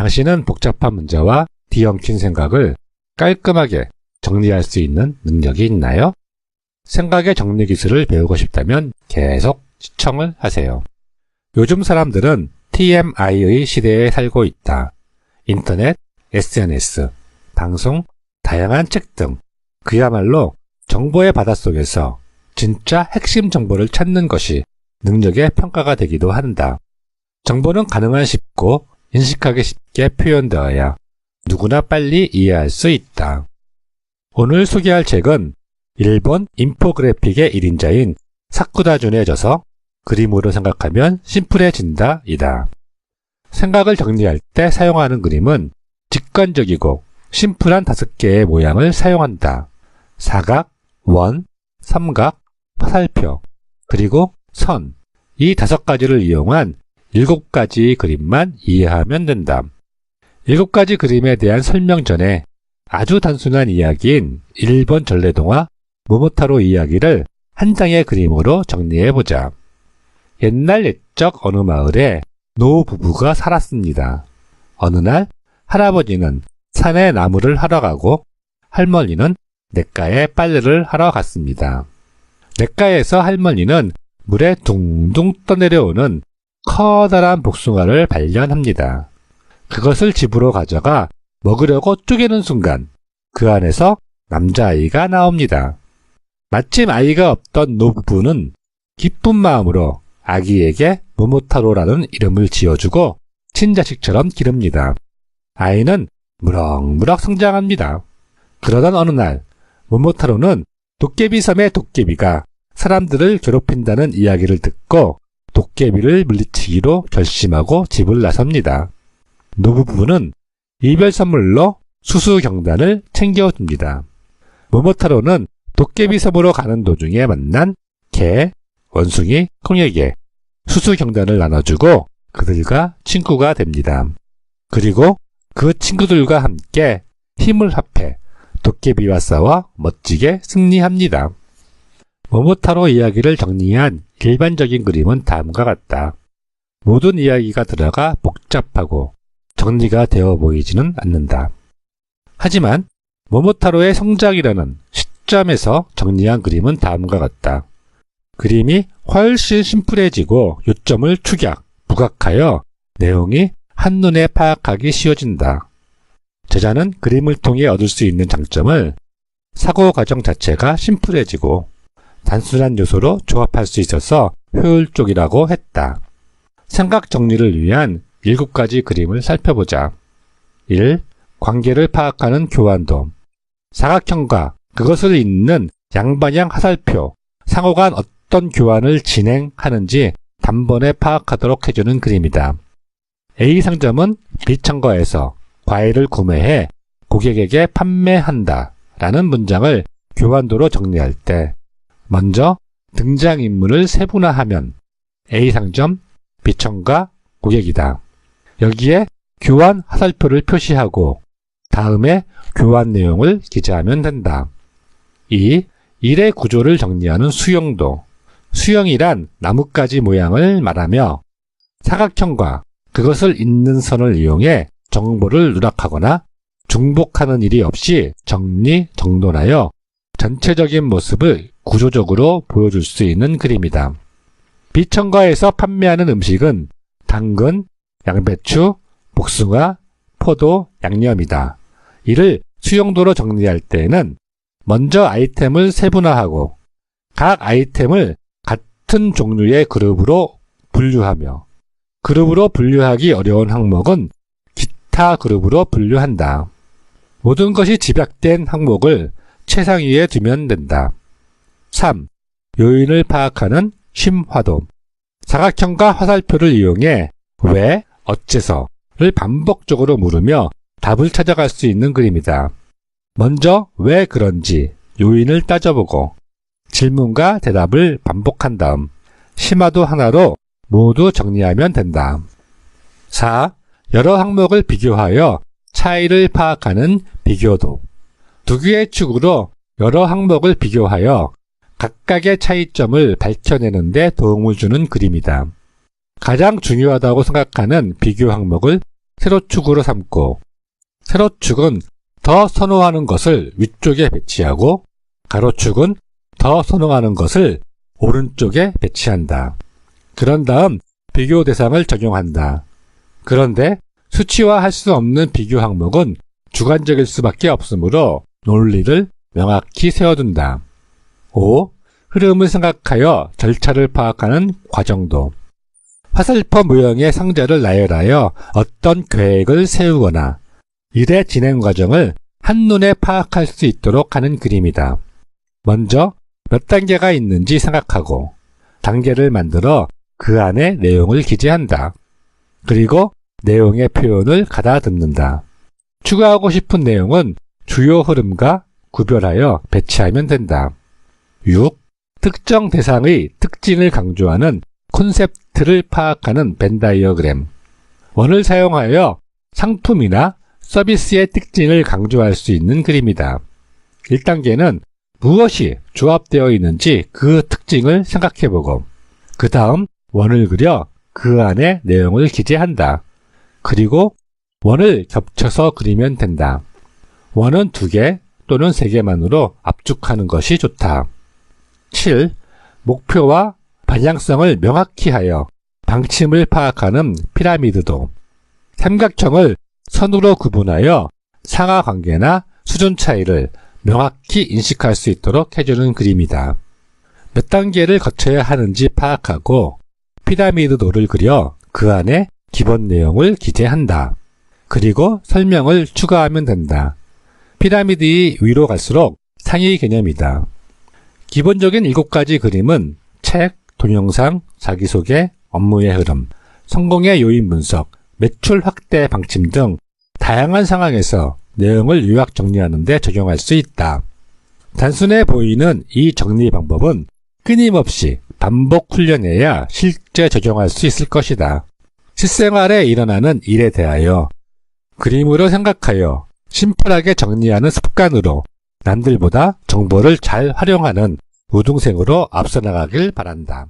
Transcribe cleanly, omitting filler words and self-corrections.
당신은 복잡한 문제와 뒤엉킨 생각을 깔끔하게 정리할 수 있는 능력이 있나요? 생각의 정리 기술을 배우고 싶다면 계속 시청을 하세요. 요즘 사람들은 TMI의 시대에 살고 있다. 인터넷, SNS, 방송, 다양한 책 등 그야말로 정보의 바닷속에서 진짜 핵심 정보를 찾는 것이 능력의 평가가 되기도 한다. 정보는 가능한 쉽고 인식하기 쉽게 표현되어야 누구나 빨리 이해할 수 있다. 오늘 소개할 책은 일본 인포그래픽의 1인자인 사쿠다준의 저서 그림으로 생각하면 심플해진다 이다. 생각을 정리할 때 사용하는 그림은 직관적이고 심플한 5개의 모양을 사용한다. 사각, 원, 삼각, 화살표, 그리고 선, 이 5가지를 이용한 7가지 그림만 이해하면 된다. 7가지 그림에 대한 설명 전에 아주 단순한 이야기인 일본 전래동화 모모타로 이야기를 한 장의 그림으로 정리해보자. 옛날 옛적 어느 마을에 노 부부가 살았습니다. 어느 날 할아버지는 산에 나무를 하러 가고 할머니는 냇가에 빨래를 하러 갔습니다. 냇가에서 할머니는 물에 둥둥 떠내려오는 커다란 복숭아를 발견합니다. 그것을 집으로 가져가 먹으려고 쪼개는 순간 그 안에서 남자아이가 나옵니다. 마침 아이가 없던 노부부는 기쁜 마음으로 아기에게 모모타로라는 이름을 지어주고 친자식처럼 기릅니다. 아이는 무럭무럭 성장합니다. 그러던 어느 날 모모타로는 도깨비 섬의 도깨비가 사람들을 괴롭힌다는 이야기를 듣고 도깨비를 물리치기로 결심하고 집을 나섭니다. 노부부는 이별 선물로 수수경단을 챙겨줍니다. 모모타로는 도깨비 섬으로 가는 도중에 만난 개, 원숭이, 콩에게 수수경단을 나눠주고 그들과 친구가 됩니다. 그리고 그 친구들과 함께 힘을 합해 도깨비와 싸워 멋지게 승리합니다. 모모타로 이야기를 정리한 일반적인 그림은 다음과 같다. 모든 이야기가 들어가 복잡하고 정리가 되어 보이지는 않는다. 하지만 모모타로의 성장이라는 시점에서 정리한 그림은 다음과 같다. 그림이 훨씬 심플해지고 요점을 축약, 부각하여 내용이 한눈에 파악하기 쉬워진다. 저자는 그림을 통해 얻을 수 있는 장점을 사고 과정 자체가 심플해지고 단순한 요소로 조합할 수 있어서 효율적이라고 했다. 생각 정리를 위한 7가지 그림을 살펴보자. 1. 관계를 파악하는 교환도. 사각형과 그것을 잇는 양방향 화살표, 상호간 어떤 교환을 진행하는지 단번에 파악하도록 해주는 그림이다. A 상점은 B 첨가에서 과일을 구매해 고객에게 판매한다 라는 문장을 교환도로 정리할 때 먼저 등장인물을 세분화하면 A 상점, B 첨가, 고객이다. 여기에 교환 화살표를 표시하고 다음에 교환 내용을 기재하면 된다. 2. 일의 구조를 정리하는 수형도. 수형이란 나뭇가지 모양을 말하며 사각형과 그것을 잇는 선을 이용해 정보를 누락하거나 중복하는 일이 없이 정리, 정돈하여 전체적인 모습을 구조적으로 보여줄 수 있는 그림이다. 비첨가에서 판매하는 음식은 당근, 양배추, 복숭아, 포도, 양념이다. 이를 수용도로 정리할 때에는 먼저 아이템을 세분화하고 각 아이템을 같은 종류의 그룹으로 분류하며 그룹으로 분류하기 어려운 항목은 기타 그룹으로 분류한다. 모든 것이 집약된 항목을 최상위에 두면 된다. 3. 요인을 파악하는 심화도. 사각형과 화살표를 이용해 왜, 어째서를 반복적으로 물으며 답을 찾아갈 수 있는 그림이다. 먼저 왜 그런지 요인을 따져보고 질문과 대답을 반복한 다음 심화도 하나로 모두 정리하면 된다. 4. 여러 항목을 비교하여 차이를 파악하는 비교도. 두 개의 축으로 여러 항목을 비교하여 각각의 차이점을 밝혀내는 데 도움을 주는 그림이다. 가장 중요하다고 생각하는 비교 항목을 세로축으로 삼고, 세로축은 더 선호하는 것을 위쪽에 배치하고, 가로축은 더 선호하는 것을 오른쪽에 배치한다. 그런 다음 비교 대상을 적용한다. 그런데 수치화할 수 없는 비교 항목은 주관적일 수밖에 없으므로 논리를 명확히 세워둔다. 5. 흐름을 생각하여 절차를 파악하는 과정도. 화살표 모형의 상자를 나열하여 어떤 계획을 세우거나 일의 진행 과정을 한눈에 파악할 수 있도록 하는 그림이다. 먼저 몇 단계가 있는지 생각하고 단계를 만들어 그 안에 내용을 기재한다. 그리고 내용의 표현을 가다듬는다. 추가하고 싶은 내용은 주요 흐름과 구별하여 배치하면 된다. 6. 특정 대상의 특징을 강조하는 콘셉트를 파악하는 벤 다이어그램. 원을 사용하여 상품이나 서비스의 특징을 강조할 수 있는 그림이다. 1단계는 무엇이 조합되어 있는지 그 특징을 생각해보고 그 다음 원을 그려 그 안에 내용을 기재한다. 그리고 원을 겹쳐서 그리면 된다. 원은 2개 또는 3개만으로 압축하는 것이 좋다. 7. 목표와 방향성을 명확히 하여 방침을 파악하는 피라미드도. 삼각형을 선으로 구분하여 상하관계나 수준 차이를 명확히 인식할 수 있도록 해주는 그림이다. 몇 단계를 거쳐야 하는지 파악하고 피라미드도를 그려 그 안에 기본 내용을 기재한다. 그리고 설명을 추가하면 된다. 피라미드의 위로 갈수록 상위 개념이다. 기본적인 7가지 그림은 책, 동영상, 자기소개, 업무의 흐름, 성공의 요인 분석, 매출 확대 방침 등 다양한 상황에서 내용을 요약 정리하는 데 적용할 수 있다. 단순해 보이는 이 정리 방법은 끊임없이 반복 훈련해야 실제 적용할 수 있을 것이다. 실생활에 일어나는 일에 대하여 그림으로 생각하여 심플하게 정리하는 습관으로 남들보다 정보를 잘 활용하는 우등생으로 앞서 나가길 바란다.